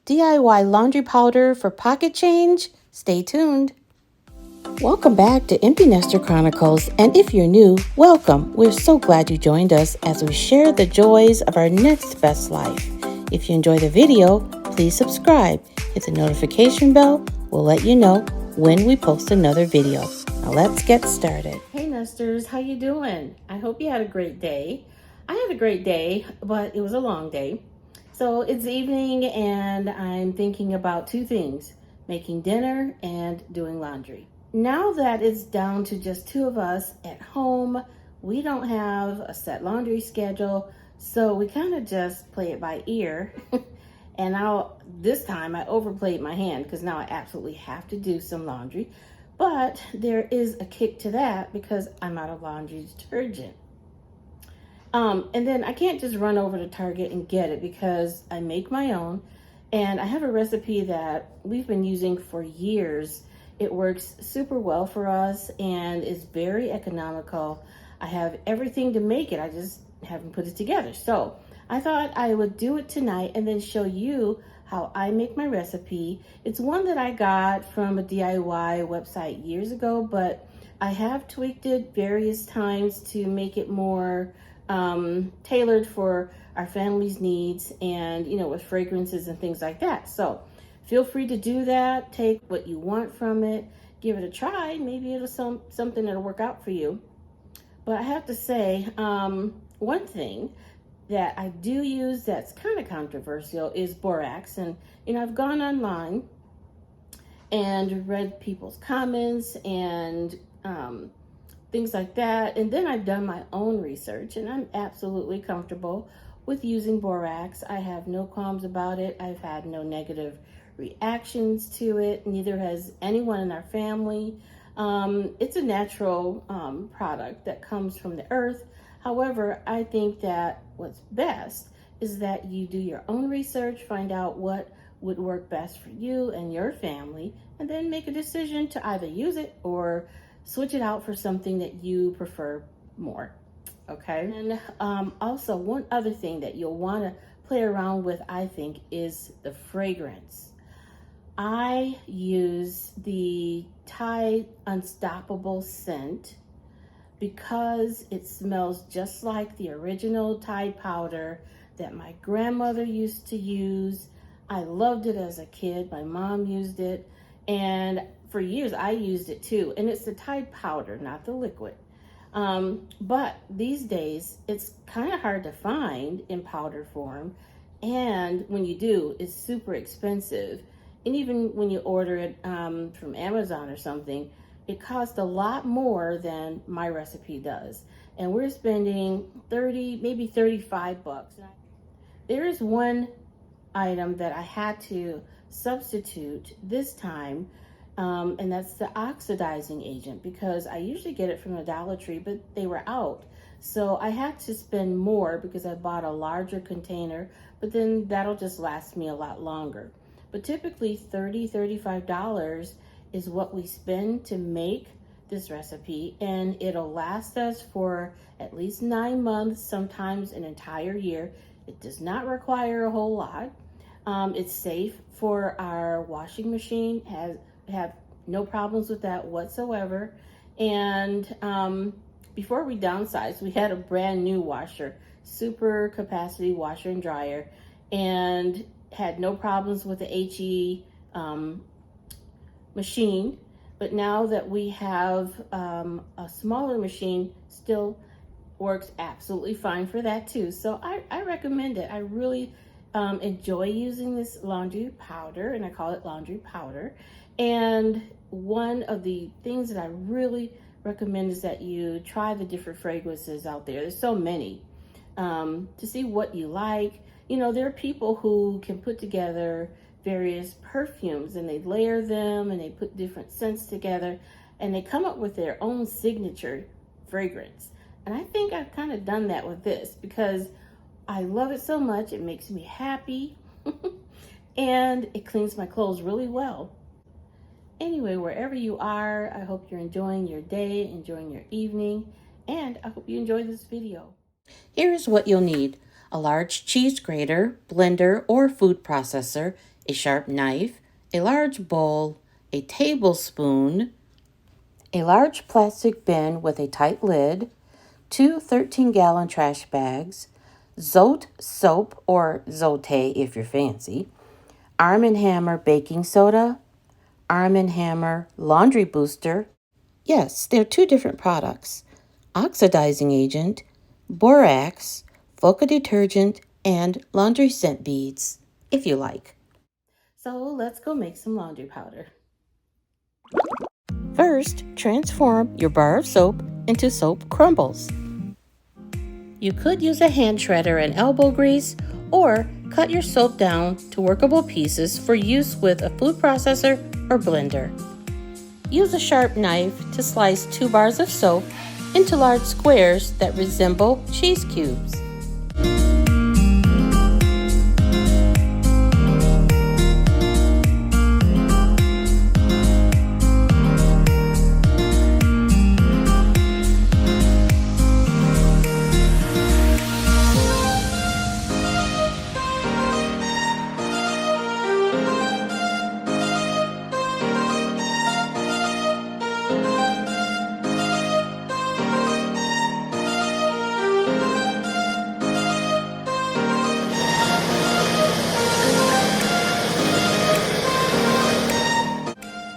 DIY laundry powder for pocket change? Stay tuned. Welcome back to Empty Nester Chronicles, and if you're new, welcome. We're so glad you joined us as we share the joys of our next best life. If you enjoy the video, please subscribe. Hit the notification bell. We'll let you know when we post another video. Now let's get started. Hey Nesters, how you doing? I hope you had a great day. I had a great day, but it was a long day. So it's evening and I'm thinking about two things: making dinner and doing laundry. Now that it's down to just two of us at home, we don't have a set laundry schedule, so we kind of just play it by ear. And this time I overplayed my hand because now I absolutely have to do some laundry. But there is a kick to that because I'm out of laundry detergent. And then I can't just run over to Target and get it because I make my own. And I have a recipe that we've been using for years. It works super well for us and is very economical. I have everything to make it. I just haven't put it together. So I thought I would do it tonight and then show you how I make my recipe. It's one that I got from a DIY website years ago, but I have tweaked it various times to make it more tailored for our family's needs and, with fragrances and things like that. So feel free to do that. Take what you want from it, give it a try. Maybe it'll something that'll work out for you. But I have to say, one thing that I do use that's kind of controversial is borax. And, I've gone online and read people's comments and things like that. And then I've done my own research and I'm absolutely comfortable with using borax. I have no qualms about it. I've had no negative reactions to it. Neither has anyone in our family. It's a natural product that comes from the earth. However, I think that what's best is that you do your own research, find out what would work best for you and your family, and then make a decision to either use it or switch it out for something that you prefer more. Okay. And also one other thing that you'll want to play around with, I think, is the fragrance. I use the Tide Unstoppable scent because it smells just like the original Tide powder that my grandmother used to use. I loved it as a kid. My mom used it, and for years I used it too. And it's the Tide powder, not the liquid. But these days it's kind of hard to find in powder form, and when you do, it's super expensive. And even when you order it from Amazon or something, it costs a lot more than my recipe does. And we're spending 30, maybe 35 bucks. There is one item that I had to substitute this time, and that's the oxidizing agent, because I usually get it from the Dollar Tree, but they were out. So I had to spend more because I bought a larger container, but then that'll just last me a lot longer. But typically $35 is what we spend to make this recipe, and it'll last us for at least 9 months, sometimes an entire year. It does not require a whole lot. It's safe for our washing machine, have no problems with that whatsoever. And before we downsized, we had a brand new washer, super capacity washer and dryer, and had no problems with the HE machine. But now that we have a smaller machine, still works absolutely fine for that too. So I recommend it. I really enjoy using this laundry powder, and I call it laundry powder. And one of the things that I really recommend is that you try the different fragrances out there. There's so many to see what you like. There are people who can put together various perfumes and they layer them and they put different scents together and they come up with their own signature fragrance. And I think I've kind of done that with this because I love it so much. It makes me happy and it cleans my clothes really well. Anyway, wherever you are, I hope you're enjoying your day, enjoying your evening, and I hope you enjoy this video. Here's what you'll need: a large cheese grater, blender, or food processor. a sharp knife, a large bowl, a tablespoon, a large plastic bin with a tight lid, two 13-gallon trash bags, Zote soap or Zote if you're fancy, Arm & Hammer baking soda, Arm & Hammer laundry booster. Yes, they're two different products. Oxidizing agent, Borax, Foca detergent, and laundry scent beads, if you like. So let's go make some laundry powder. First, transform your bar of soap into soap crumbles. You could use a hand shredder and elbow grease, or cut your soap down to workable pieces for use with a food processor or blender. Use a sharp knife to slice 2 bars of soap into large squares that resemble cheese cubes.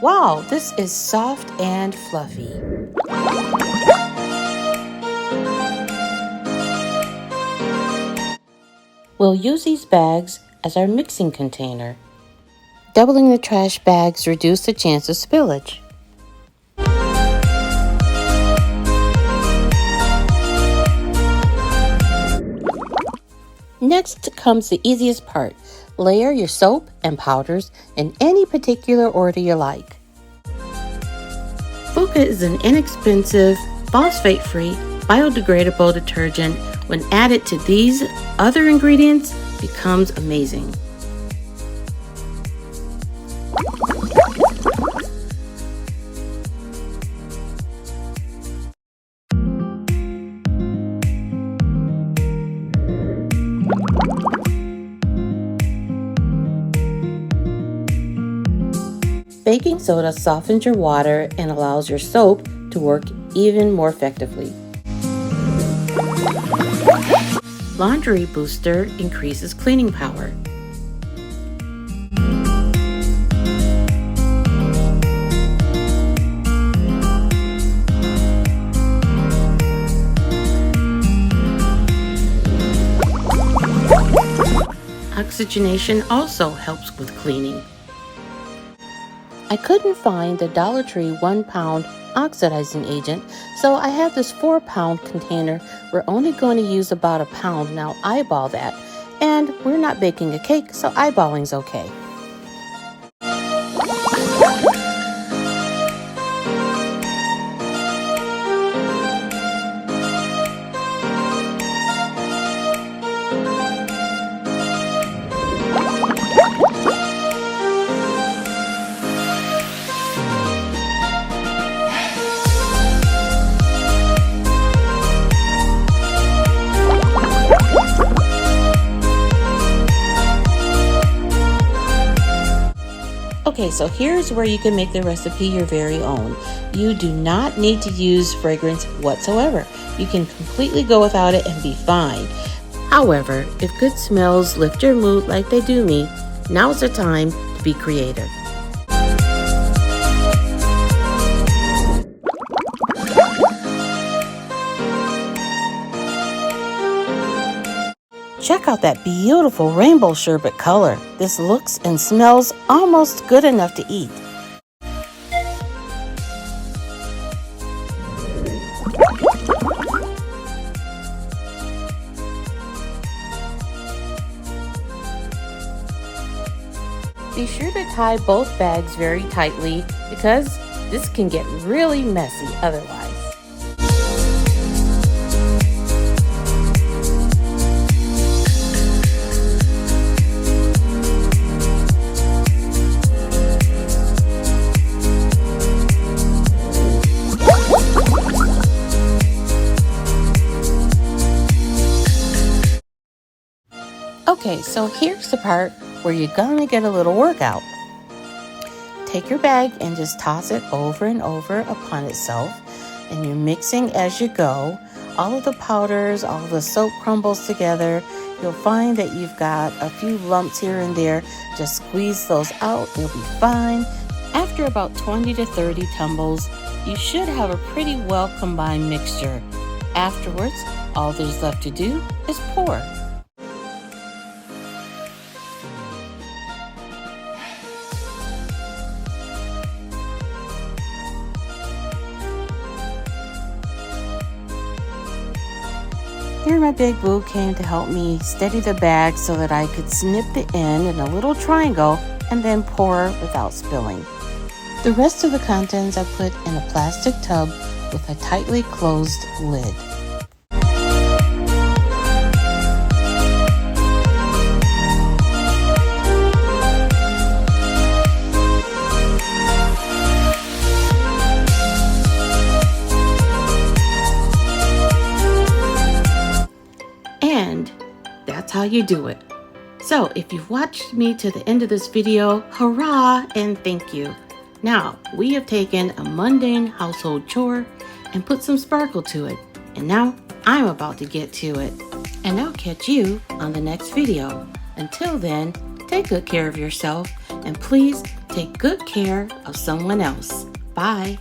Wow, this is soft and fluffy. We'll use these bags as our mixing container. Doubling the trash bags reduces the chance of spillage. Next comes the easiest part. Layer your soap and powders in any particular order you like. Foca is an inexpensive, phosphate-free, biodegradable detergent. When added to these other ingredients, becomes amazing. Baking soda softens your water and allows your soap to work even more effectively. Laundry booster increases cleaning power. Oxygenation also helps with cleaning. I couldn't find the Dollar Tree 1-pound oxidizing agent, so I have this 4-pound container. We're only going to use about a pound. Now eyeball that. And we're not baking a cake, so eyeballing's okay. Okay, so here's where you can make the recipe your very own. You do not need to use fragrance whatsoever. You can completely go without it and be fine. However, if good smells lift your mood like they do me, now's the time to be creative. Check out that beautiful rainbow sherbet color. This looks and smells almost good enough to eat. Be sure to tie both bags very tightly because this can get really messy otherwise. Okay, so here's the part where you're gonna get a little workout. Take your bag and just toss it over and over upon itself, and you're mixing as you go. All of the powders, all of the soap crumbles together. You'll find that you've got a few lumps here and there. Just squeeze those out, you'll be fine. After about 20 to 30 tumbles, you should have a pretty well combined mixture. Afterwards, all there's left to do is pour. Here my big boo came to help me steady the bag so that I could snip the end in a little triangle and then pour without spilling. The rest of the contents I put in a plastic tub with a tightly closed lid. And that's how you do it. So if you've watched me to the end of this video, hurrah and thank you. Now we have taken a mundane household chore and put some sparkle to it. And now I'm about to get to it. And I'll catch you on the next video. Until then, take good care of yourself and please take good care of someone else. Bye.